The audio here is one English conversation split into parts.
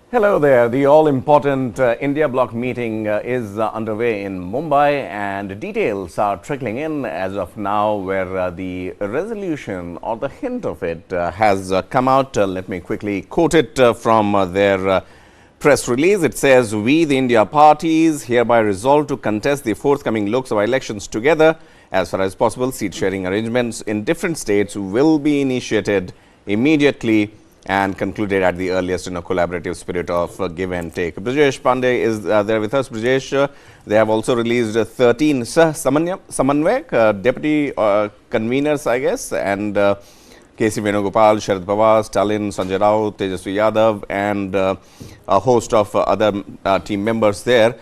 Hello there. The all-important India Bloc meeting is underway in Mumbai, and details are trickling in as of now, where the resolution or the hint of it has come out. Let me quickly quote it from their press release. It says, "We, the India parties, hereby resolve to contest the forthcoming Lok Sabha elections together. As far as possible, seat-sharing arrangements in different states will be initiated immediately and concluded at the earliest in a collaborative spirit of give and take." Brijesh Pandey is there with us. Brijesh, they have also released 13 Samanvek, deputy conveners, I guess, and K.C. Venugopal, Sharad Pawar, Stalin, Sanjay Raut, Tejasvi Yadav, and a host of other team members there.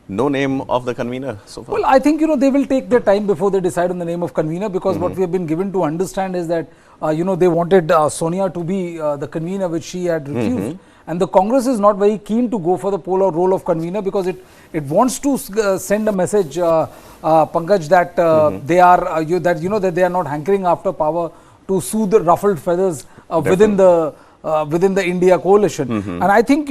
No name of the convener so far. Well, I think, they will take their time before they decide on the name of convener, because what we have been given to understand is that, they wanted Sonia to be the convener, which she had refused. And the Congress is not very keen to go for the role of convener, because it wants to send a message, Pankaj, that they are, that they are not hankering after power to soothe the ruffled feathers within the India coalition. And I think,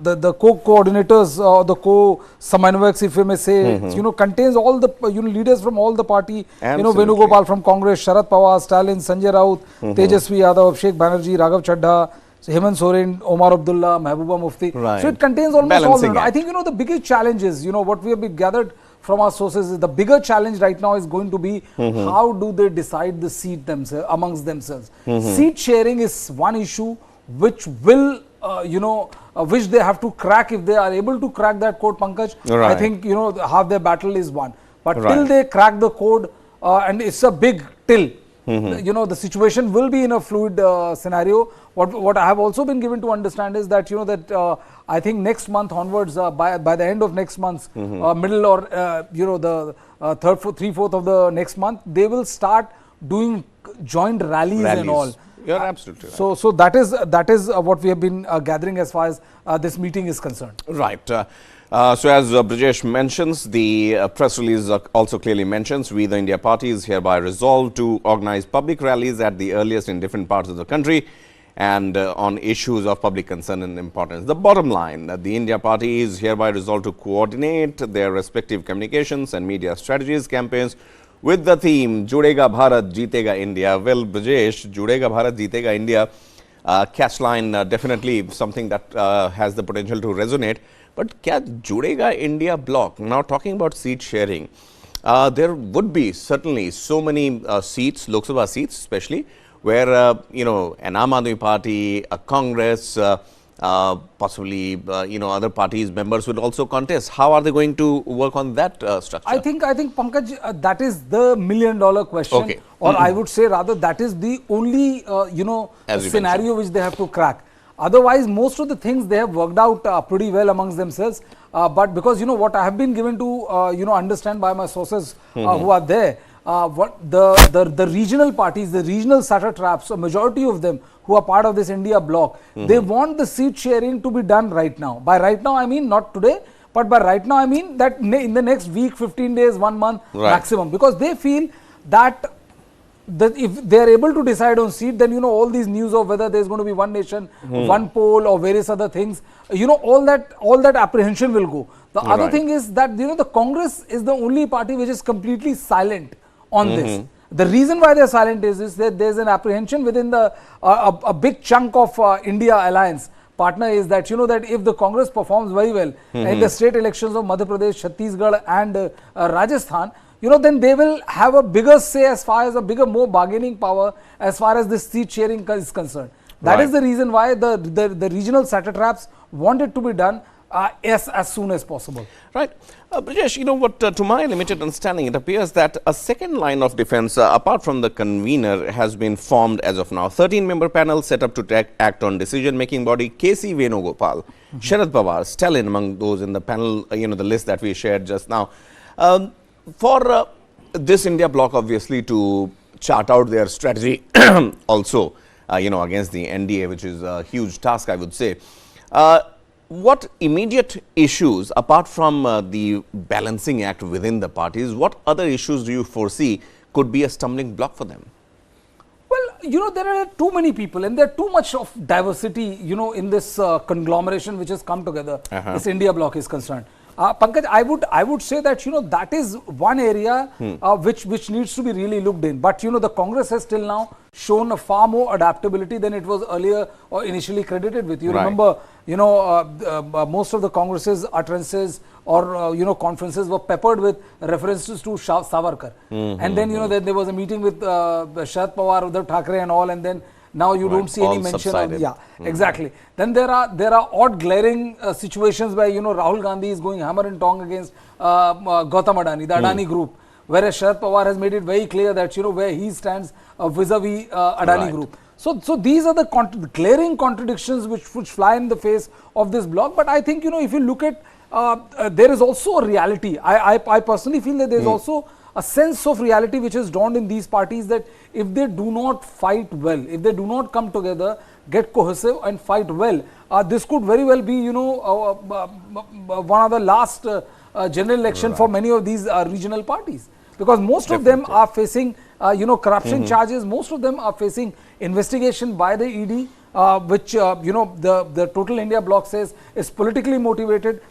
the co-coordinators or the co-samanvaks, if you may say, contains all the leaders from all the party. Absolutely. Venugopal from Congress, Sharad Pawar, Stalin, Sanjay Raut, Tejasvi Yadav, Abhishek Banerjee, Raghav Chadha, Hemant Soren, Omar Abdullah, Mehbooba Mufti. Right. So it contains almost all. Balancing I think, the biggest challenge is, what we have been gathered from our sources is the bigger challenge right now is going to be how do they decide the seat amongst themselves. Seat sharing is one issue which will, which they have to crack. If they are able to crack that code, Pankaj, Right. I think, half their battle is won. But till they crack the code, and it's a big till, the situation will be in a fluid scenario. What I have also been given to understand is that, I think next month onwards, by the end of next month, middle or, the three-fourth of the next month, they will start doing joint rallies and all. You're absolutely right. So that is what we have been gathering as far as this meeting is concerned. Right. So as Brijesh mentions, the press release also clearly mentions, "We, the India parties, hereby resolve to organize public rallies at the earliest in different parts of the country and on issues of public concern and importance." The bottom line, the India parties hereby resolve to coordinate their respective communications and media strategies campaigns with the theme "Judega Bharat, Jeetega India." Well, Brijesh, "Judega Bharat, Jeetega India," catchline definitely something that has the potential to resonate. But kya Judega India Bloc, now talking about seat sharing, there would be certainly so many seats, Lok Sabha seats especially, where, an Aam Aadmi Party, a Congress, possibly, other parties, members would also contest. How are they going to work on that structure? I think Pankaj, that is the million-dollar question. Okay. Or I would say rather that is the only, scenario which they have to crack. Otherwise, most of the things they have worked out pretty well amongst themselves. But because, what I have been given to, understand by my sources who are there, what the regional parties, the regional satraps, a majority of them who are part of this India bloc, they want the seat sharing to be done right now. By right now, I mean not today, but by right now, I mean that in the next week, 15 days, 1 month maximum. Because they feel that if they are able to decide on seat, then, all these news of whether there is going to be one nation, one poll or various other things, all that apprehension will go. The other thing is that, the Congress is the only party which is completely silent on this. The reason why they are silent is that there is an apprehension within a big chunk of India-alliance partner is that, that if the Congress performs very well in the state elections of Madhya Pradesh, Chhattisgarh and Rajasthan, then they will have a bigger say as far as more bargaining power as far as this seat sharing is concerned. That is the reason why the regional satraps want it to be done as soon as possible. Right. Brijesh, to my limited understanding, it appears that a second line of defense, apart from the convener, has been formed as of now. 13-member panel set up to act on decision-making body. K.C. Venugopal, Sharad Pawar, Stalin among those in the panel, the list that we shared just now. For this India bloc, obviously, to chart out their strategy also, against the I.N.D.I.A, which is a huge task, I would say. What immediate issues, apart from the balancing act within the parties, what other issues do you foresee could be a stumbling block for them? Well, there are too many people and there are too much of diversity, in this conglomeration which has come together, this India bloc is concerned. Pankaj, I would say that, that is one area which needs to be really looked in. But, the Congress has till now shown a far more adaptability than it was earlier or initially credited with. You remember, most of the Congress's utterances or, conferences were peppered with references to Savarkar. And then, then there was a meeting with Sharad Pawar, Uddhav Thackeray and all, and then now you don't see any mention of, exactly. Then there are odd glaring situations where, Rahul Gandhi is going hammer and tong against Gautam Adani, the Adani group, whereas Sharad Pawar has made it very clear that, where he stands vis-a-vis Adani group. So these are the glaring contradictions which fly in the face of this bloc. But I think, if you look at, there is also a reality. I personally feel that there is also a sense of reality which is dawned in these parties, that if they do not fight well, if they do not come together, get cohesive and fight well, this could very well be, one of the last general election for many of these regional parties. Because most of them are facing, corruption charges, most of them are facing investigation by the ED, which, the total India bloc says is politically motivated.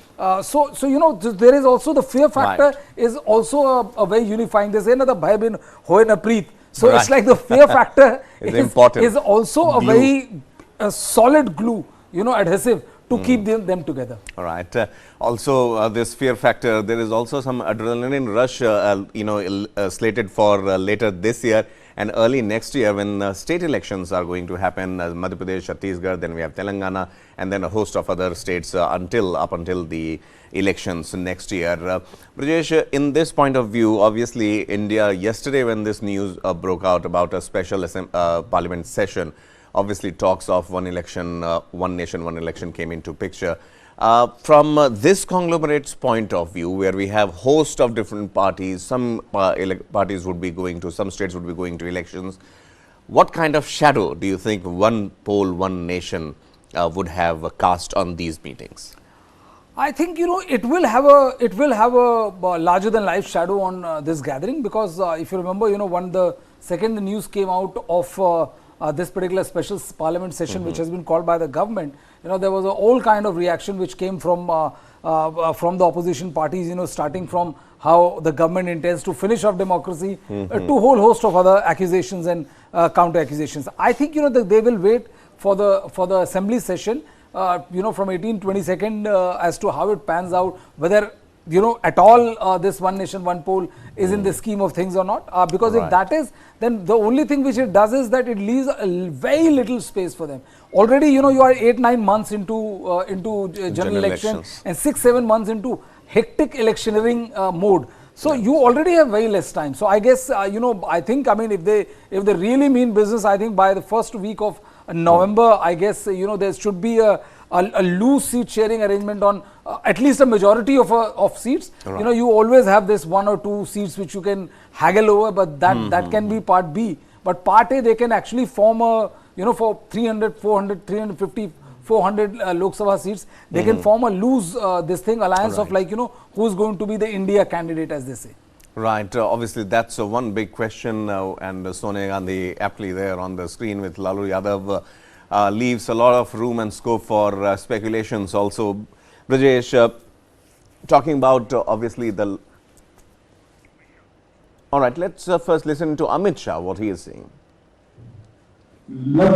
So, there is also the fear factor is also a very unifying. They say another bhai bin hoye na preet. So, it's like the fear factor is also a very solid glue, adhesive to keep them together. All right. Also, this fear factor, there is also some adrenaline rush, slated for later this year and early next year when state elections are going to happen. Madhya Pradesh, Chhattisgarh, then we have Telangana, and then a host of other states up until the elections next year. Brajesh, in this point of view, obviously India, yesterday when this news broke out about a special parliament session, obviously talks of one election, one nation, one election came into picture. From this conglomerate's point of view, where we have host of different parties, some parties would be going to, some states would be going to elections, what kind of shadow do you think one poll, one nation would have cast on these meetings? I think, it will have a larger than life shadow on this gathering, because if you remember, when the second the news came out of this particular special parliament session, which has been called by the government, there was a whole kind of reaction which came from the opposition parties, starting from how the government intends to finish off democracy, to a whole host of other accusations and counter accusations. I think, that they will wait for the assembly session, from 22nd as to how it pans out, whether at all this one nation, one poll is in the scheme of things or not. Because if that is, then the only thing which it does is that it leaves a very little space for them. Already, you are 8-9 months into general elections and 6-7 months into hectic electioneering mode. So you already have very less time. So I guess, I think, if they really mean business, I think by the first week of November, I guess, there should be a loose seat sharing arrangement on at least a majority of seats. You always have this 1 or 2 seats which you can haggle over, but that can be part B. But part A, they can actually form a, for 300, 400, 350, 400 Lok Sabha seats, they can form a loose alliance of who's going to be the India candidate, as they say. Right. Obviously, that's one big question, and Sonia Gandhi aptly there on the screen with Lalu Yadav leaves a lot of room and scope for speculations also. Brajesh, talking about obviously the... All right, let's first listen to Amit Shah, what he is saying. लग